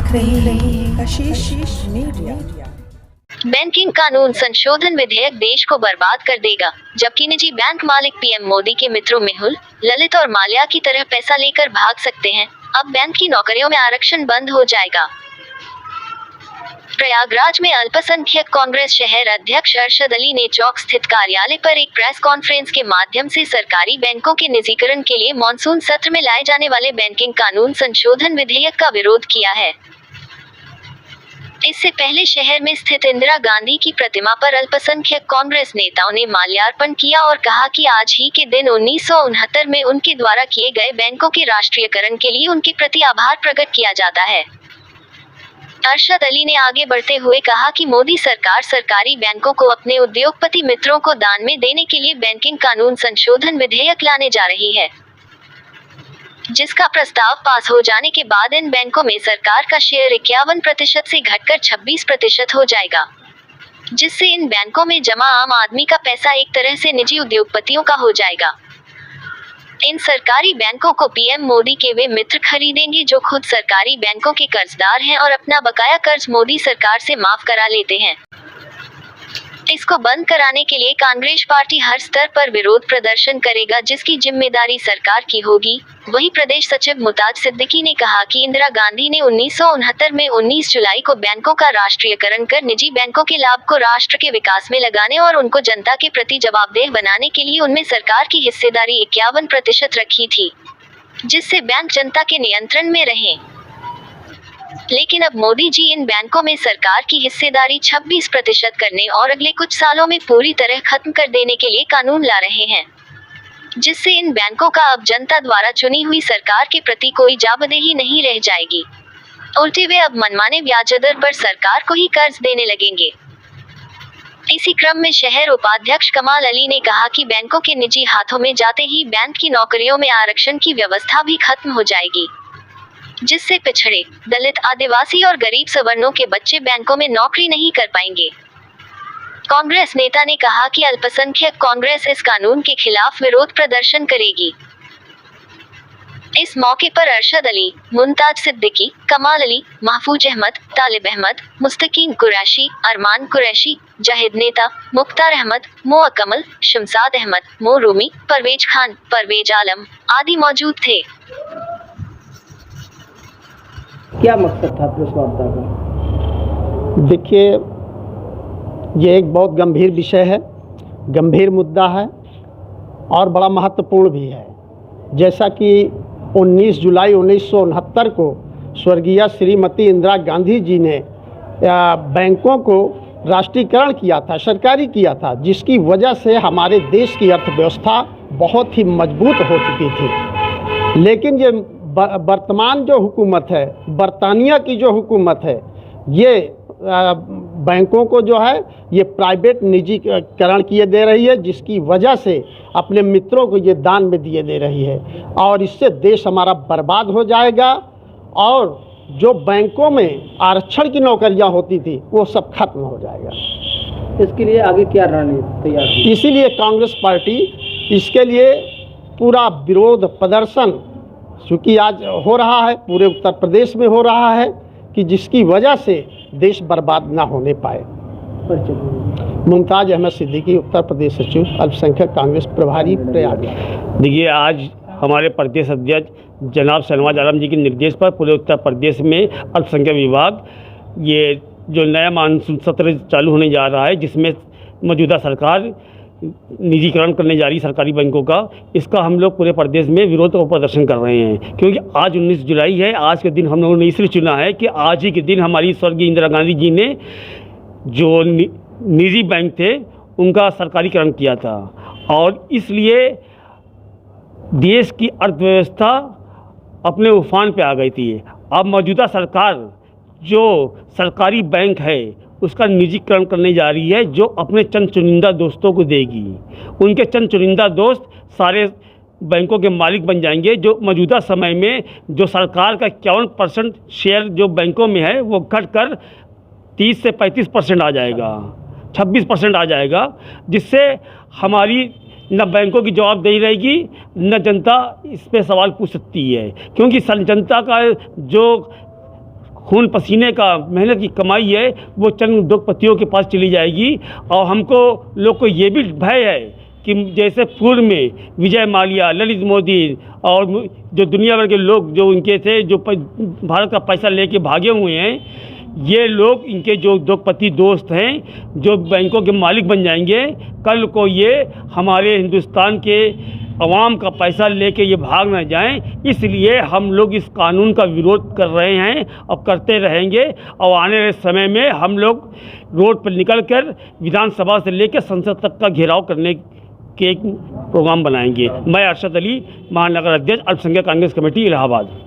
देख रही है कशिश मीडिया। बैंकिंग कानून संशोधन विधेयक देश को बर्बाद कर देगा, जबकि निजी बैंक मालिक पीएम मोदी के मित्रों मेहुल, ललित और माल्या की तरह पैसा लेकर भाग सकते हैं। अब बैंक की नौकरियों में आरक्षण बंद हो जाएगा। प्रयागराज में अल्पसंख्यक कांग्रेस शहर अध्यक्ष अरशद अली ने चौक स्थित कार्यालय पर एक प्रेस कॉन्फ्रेंस के माध्यम से सरकारी बैंकों के निजीकरण के लिए मॉनसून सत्र में लाए जाने वाले बैंकिंग कानून संशोधन विधेयक का विरोध किया है। इससे पहले शहर में स्थित इंदिरा गांधी की प्रतिमा पर अल्पसंख्यक कांग्रेस नेताओं ने माल्यार्पण किया और कहा कि आज ही के दिन 1969 में उनके द्वारा किए गए बैंकों के राष्ट्रीयकरण के लिए उनके प्रति आभार प्रकट किया जाता है। अरशद अली ने आगे बढ़ते हुए कहा कि मोदी सरकार सरकारी बैंकों को अपने उद्योगपति मित्रों को दान में देने के लिए बैंकिंग कानून संशोधन विधेयक लाने जा रही है, जिसका प्रस्ताव पास हो जाने के बाद इन बैंकों में सरकार का शेयर 51% से घटकर 26% हो जाएगा, जिससे इन बैंकों में जमा आम आदमी का पैसा एक तरह से निजी उद्योगपतियों का हो जाएगा। इन सरकारी बैंकों को पीएम मोदी के वे मित्र खरीदेंगे जो खुद सरकारी बैंकों के कर्जदार हैं और अपना बकाया कर्ज मोदी सरकार से माफ करा लेते हैं। इसको बंद कराने के लिए कांग्रेस पार्टी हर स्तर पर विरोध प्रदर्शन करेगा, जिसकी जिम्मेदारी सरकार की होगी। वहीं प्रदेश सचिव मुमताज सिद्दीकी ने कहा कि इंदिरा गांधी ने 1969 में 19 जुलाई को बैंकों का राष्ट्रीयकरण कर निजी बैंकों के लाभ को राष्ट्र के विकास में लगाने और उनको जनता के प्रति जवाबदेह बनाने के लिए उनमें सरकार की हिस्सेदारी 51% रखी थी, जिससे बैंक जनता के नियंत्रण में रहे। लेकिन अब मोदी जी इन बैंकों में सरकार की हिस्सेदारी 26% करने और अगले कुछ सालों में पूरी तरह खत्म कर देने के लिए कानून ला रहे हैं, जिससे इन बैंकों का अब जनता द्वारा चुनी हुई सरकार के प्रति कोई जवाबदेही नहीं रह जाएगी। उल्टे वे अब मनमाने ब्याज दर पर सरकार को ही कर्ज देने लगेंगे। इसी क्रम में शहर उपाध्यक्ष कमाल अली ने कहा कि बैंकों के निजी हाथों में जाते ही बैंक की नौकरियों में आरक्षण की व्यवस्था भी खत्म हो जाएगी, जिससे पिछड़े, दलित, आदिवासी और गरीब सवर्णों के बच्चे बैंकों में नौकरी नहीं कर पाएंगे। कांग्रेस नेता ने कहा कि अल्पसंख्यक कांग्रेस इस कानून के खिलाफ विरोध प्रदर्शन करेगी। इस मौके पर अरशद अली, मुमताज सिद्दीकी, कमाल अली, महफूज अहमद, तालिब अहमद, मुस्तकीम कुरैशी, अरमान कुरैशी, जाहिद नेता, मुख्तार अहमद, मो अकमल, शमसाद अहमद, मो रूमी, परवेज खान, परवेज आलम आदि मौजूद थे। क्या मकसद था प्रेस वार्ता का? देखिए, ये एक बहुत गंभीर विषय है, गंभीर मुद्दा है और बड़ा महत्वपूर्ण भी है। जैसा कि 19 जुलाई 1969 को स्वर्गीय श्रीमती इंदिरा गांधी जी ने बैंकों को राष्ट्रीयकरण किया था, सरकारी किया था, जिसकी वजह से हमारे देश की अर्थव्यवस्था बहुत ही मजबूत हो चुकी थी। लेकिन ये वर्तमान जो हुकूमत है, बरतानिया की जो हुकूमत है, ये बैंकों को जो है ये प्राइवेट निजीकरण किए दे रही है, जिसकी वजह से अपने मित्रों को ये दान में दिए दे रही है और इससे देश हमारा बर्बाद हो जाएगा और जो बैंकों में आरक्षण की नौकरियां होती थी वो सब खत्म हो जाएगा। इसके लिए आगे क्या रणनीति तैयार की? इसीलिए कांग्रेस पार्टी इसके लिए पूरा विरोध प्रदर्शन, चूँकि आज हो रहा है, पूरे उत्तर प्रदेश में हो रहा है, कि जिसकी वजह से देश बर्बाद ना होने पाए। मुमताज अहमद सिद्दीकी, उत्तर प्रदेश सचिव, अल्पसंख्यक कांग्रेस प्रभारी, प्रयागराज। देखिए, आज हमारे प्रदेश अध्यक्ष जनाब शहनवाज आलम जी के निर्देश पर पूरे उत्तर प्रदेश में अल्पसंख्यक विभाग ये जो नया मानसून सत्र चालू होने जा रहा है, जिसमें मौजूदा सरकार निजीकरण करने जा रही सरकारी बैंकों का, इसका हम लोग पूरे प्रदेश में विरोध और प्रदर्शन कर रहे हैं। क्योंकि आज 19 जुलाई है, आज के दिन हम लोगों ने इसलिए चुना है कि आज ही के दिन हमारी स्वर्गीय इंदिरा गांधी जी ने जो निजी बैंक थे उनका सरकारीकरण किया था और इसलिए देश की अर्थव्यवस्था अपने उफान पे आ गई थी। अब मौजूदा सरकार जो सरकारी बैंक है उसका निजीकरण करने जा रही है, जो अपने चंद चुनिंदा दोस्तों को देगी। उनके चंद चुनिंदा दोस्त सारे बैंकों के मालिक बन जाएंगे, जो मौजूदा समय में जो सरकार का 51% शेयर जो बैंकों में है वो घटकर 30 से 35% आ जाएगा, 26% आ जाएगा, जिससे हमारी न बैंकों की जवाबदेही रहेगी न जनता इस पे सवाल पूछ सकती है। क्योंकि जनता का जो खून पसीने का मेहनत की कमाई है वो चंद उद्योगपतियों के पास चली जाएगी। और हमको लोग को ये भी भय है कि जैसे पूर्व में विजय माल्या, ललित मोदी और जो दुनिया भर के लोग जो इनके थे जो भारत का पैसा लेके भागे हुए हैं, ये लोग इनके जो उद्योगपति दोस्त हैं जो बैंकों के मालिक बन जाएंगे, कल को ये हमारे हिंदुस्तान के अवाम का पैसा लेके ये भाग न जाएं। इसलिए हम लोग इस कानून का विरोध कर रहे हैं और करते रहेंगे। और आने वाले समय में हम लोग रोड पर निकलकर विधानसभा से लेकर संसद तक का घेराव करने के एक प्रोग्राम बनाएंगे। मैं अरशद अली, महानगर अध्यक्ष अल्पसंख्यक कांग्रेस कमेटी इलाहाबाद।